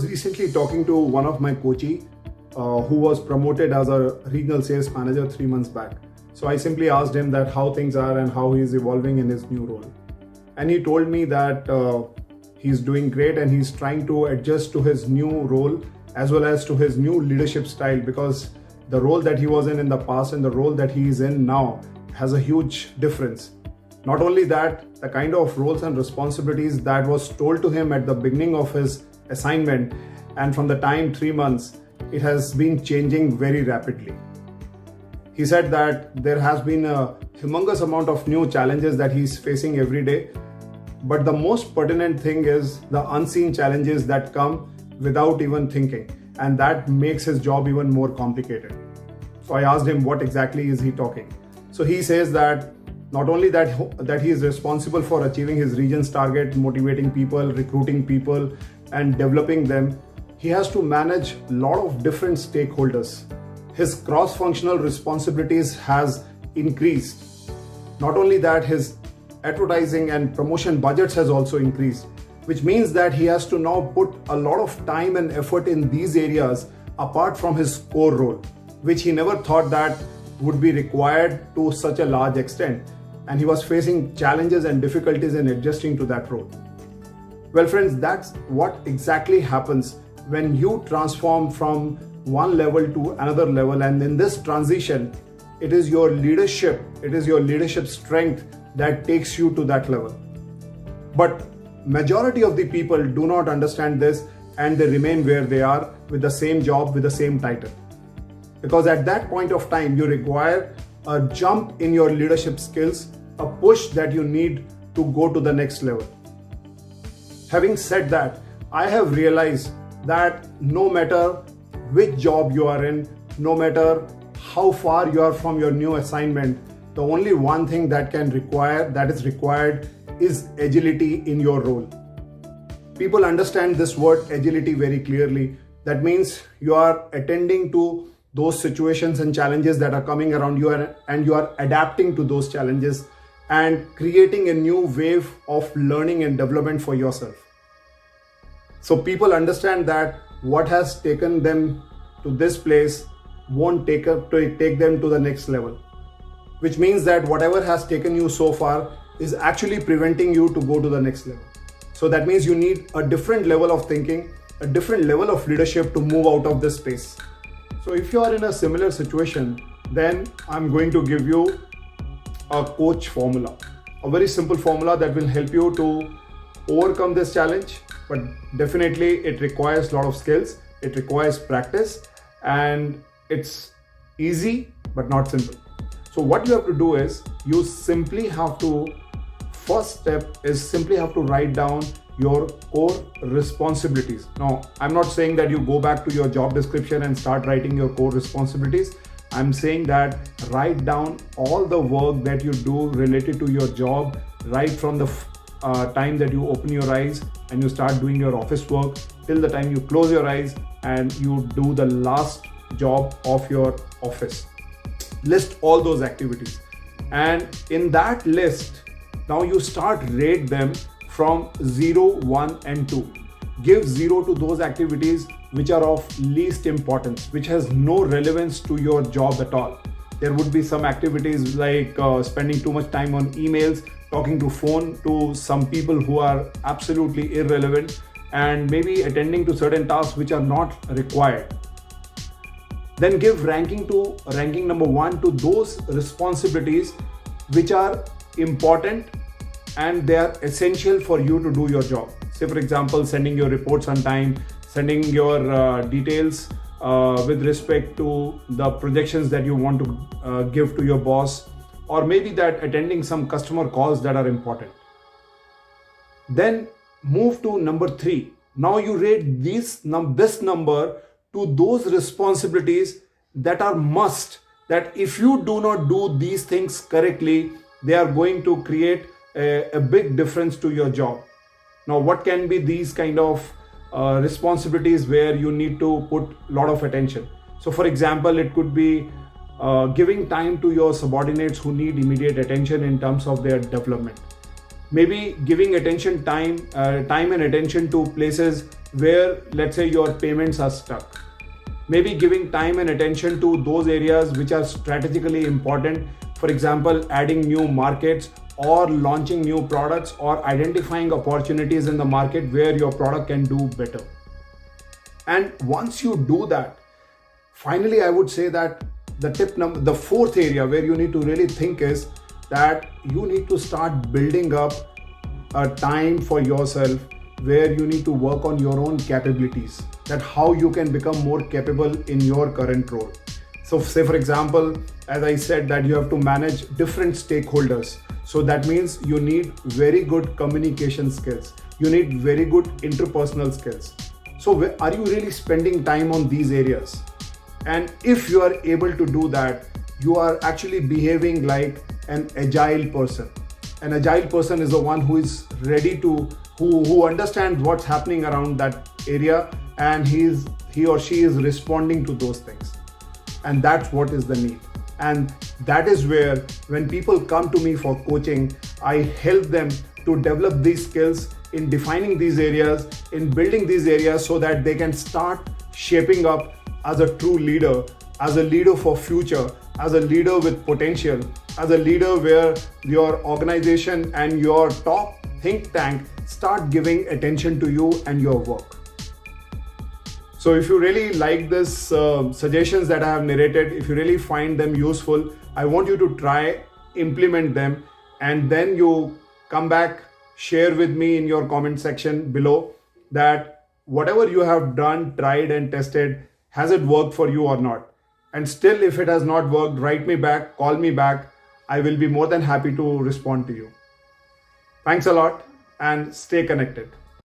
was recently talking to one of my coachee who was promoted as a regional sales manager 3 months back. So I simply asked him that how things are and how he is evolving in his new role. And he told me that he's doing great and he's trying to adjust to his new role as well as to his new leadership style, because the role that he was in the past and the role that he is in now has a huge difference. Not only that, the kind of roles and responsibilities that was told to him at the beginning of his assignment and from the time 3 months, it has been changing very rapidly. He said that there has been a humongous amount of new challenges that he's facing every day. But the most pertinent thing is the unseen challenges that come without even thinking. And that makes his job even more complicated. So I asked him what exactly is he talking. So he says that not only that he is responsible for achieving his region's target, motivating people, recruiting people, and developing them, he has to manage a lot of different stakeholders. His cross-functional responsibilities has increased. Not only that, his advertising and promotion budgets has also increased, which means that he has to now put a lot of time and effort in these areas apart from his core role, which he never thought that would be required to such a large extent. And he was facing challenges and difficulties in adjusting to that role. Well, friends, that's what exactly happens when you transform from one level to another level. And in this transition, it is your leadership strength that takes you to that level. But majority of the people do not understand this and they remain where they are with the same job, with the same title. Because at that point of time, you require a jump in your leadership skills, a push that you need to go to the next level. Having said that, I have realized that no matter which job you are in, no matter how far you are from your new assignment, the only one thing that is required is agility in your role. People understand this word agility very clearly. That means you are attending to those situations and challenges that are coming around you and you are adapting to those challenges and creating a new wave of learning and development for yourself. So people understand that what has taken them to this place won't take them to the next level, which means that whatever has taken you so far is actually preventing you to go to the next level. So that means you need a different level of thinking, a different level of leadership to move out of this space. So if you are in a similar situation, then I'm going to give you a coach formula, a very simple formula that will help you to overcome this challenge. But definitely it requires a lot of skills, it requires practice, and it's easy but not simple. So what you have to do is first step is simply have to write down your core responsibilities. Now, I'm not saying that you go back to your job description and start writing your core responsibilities. I'm saying that write down all the work that you do related to your job, right from the time that you open your eyes and you start doing your office work till the time you close your eyes and you do the last job of your office. List all those activities, and in that list, now you start rate them from 0, 1 and 2. Give 0 to those activities which are of least importance, which has no relevance to your job at all. There would be some activities like spending too much time on emails, talking to phone to some people who are absolutely irrelevant, and maybe attending to certain tasks which are not required. Then give ranking number 1 to those responsibilities which are important and they are essential for you to do your job. Say for example, sending your reports on time, sending your details with respect to the projections that you want to give to your boss, or maybe that attending some customer calls that are important. Then move to number 3. Now you rate this number to those responsibilities that are must, that if you do not do these things correctly, they are going to create a big difference to your job. Now, what can be these kind of responsibilities where you need to put a lot of attention? So for example, it could be giving time to your subordinates who need immediate attention in terms of their development. Maybe giving time and attention to places where, let's say, your payments are stuck. Maybe giving time and attention to those areas which are strategically important. For example, adding new markets or launching new products or identifying opportunities in the market where your product can do better. And once you do that, finally, I would say that the fourth area where you need to really think is that you need to start building up a time for yourself where you need to work on your own capabilities, that how you can become more capable in your current role. So say for example, as I said, that you have to manage different stakeholders. So that means you need very good communication skills. You need very good interpersonal skills. So are you really spending time on these areas? And if you are able to do that, you are actually behaving like an agile person. An agile person is the one who is ready to, who understands what's happening around that area, and he or she is responding to those things. And that's what is the need. And that is where, when people come to me for coaching, I help them to develop these skills in defining these areas, in building these areas, so that they can start shaping up as a true leader, as a leader for future, as a leader with potential, as a leader where your organization and your top think tank start giving attention to you and your work. So if you really like this suggestions that I have narrated, if you really find them useful, I want you to try, implement them, and then you come back, share with me in your comment section below that whatever you have done, tried and tested, has it worked for you or not? And still, if it has not worked, write me back, call me back. I will be more than happy to respond to you. Thanks a lot and stay connected.